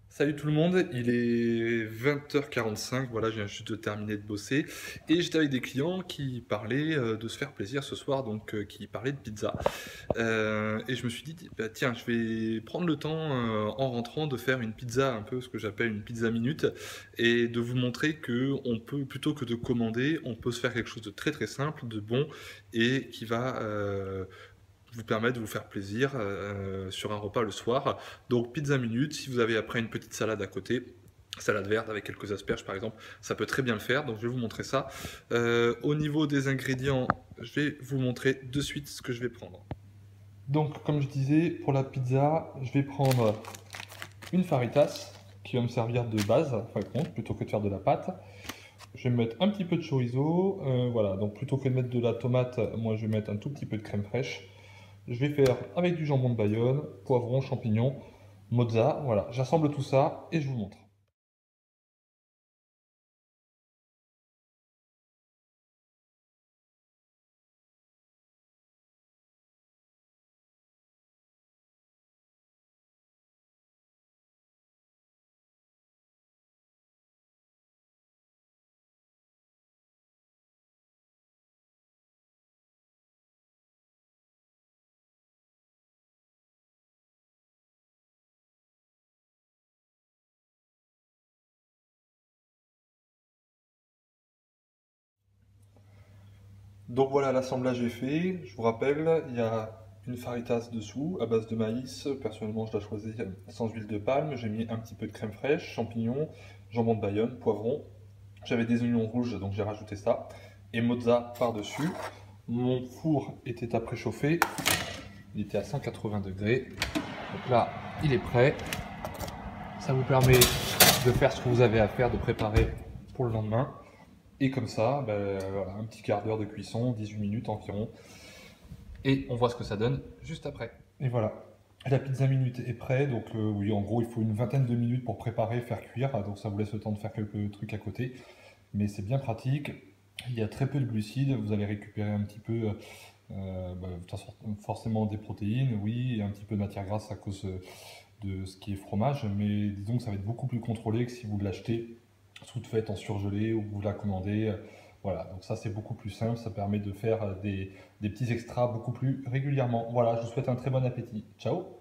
Salut tout le monde, il est 20h45, voilà, je viens juste de terminer de bosser et j'étais avec des clients qui parlaient de se faire plaisir ce soir, donc qui parlaient de pizza. Et je me suis dit, bah, tiens, je vais prendre le temps en rentrant de faire une pizza, un peu ce que j'appelle une pizza minute, et de vous montrer que on peut, plutôt que de commander, on peut se faire quelque chose de très très simple, de bon et qui va vous permettre de vous faire plaisir sur un repas le soir. Donc pizza minute, si vous avez après une petite salade à côté, salade verte avec quelques asperges par exemple, ça peut très bien le faire, donc je vais vous montrer ça. Au niveau des ingrédients, je vais vous montrer de suite ce que je vais prendre. Donc comme je disais, pour la pizza, je vais prendre une faritas qui va me servir de base, enfin compte, plutôt que de faire de la pâte. Je vais mettre un petit peu de chorizo, voilà, donc plutôt que de mettre de la tomate, moi je vais mettre un tout petit peu de crème fraîche. Je vais faire avec du jambon de Bayonne, poivron, champignons, mozza. Voilà, j'assemble tout ça et je vous montre. Donc voilà, l'assemblage est fait. Je vous rappelle, il y a une faritas dessous à base de maïs. Personnellement, je l'ai choisi sans huile de palme. J'ai mis un petit peu de crème fraîche, champignons, jambon de Bayonne, poivron. J'avais des oignons rouges, donc j'ai rajouté ça. Et mozza par-dessus. Mon four était à préchauffer. Il était à 180 degrés. Donc là, il est prêt. Ça vous permet de faire ce que vous avez à faire, de préparer pour le lendemain. Et comme ça, ben, voilà, un petit quart d'heure de cuisson, 18 minutes environ. Et on voit ce que ça donne juste après. Et voilà, la pizza minute est prête. Donc oui, en gros, il faut une vingtaine de minutes pour préparer, faire cuire. Donc ça vous laisse le temps de faire quelques trucs à côté. Mais c'est bien pratique. Il y a très peu de glucides. Vous allez récupérer un petit peu, bah, forcément des protéines, oui, et un petit peu de matière grasse à cause de ce qui est fromage. Mais disons que ça va être beaucoup plus contrôlé que si vous l'achetez toute faite en surgelé ou que vous la commandez. Voilà, donc ça c'est beaucoup plus simple, ça permet de faire des petits extras beaucoup plus régulièrement. Voilà, je vous souhaite un très bon appétit. Ciao!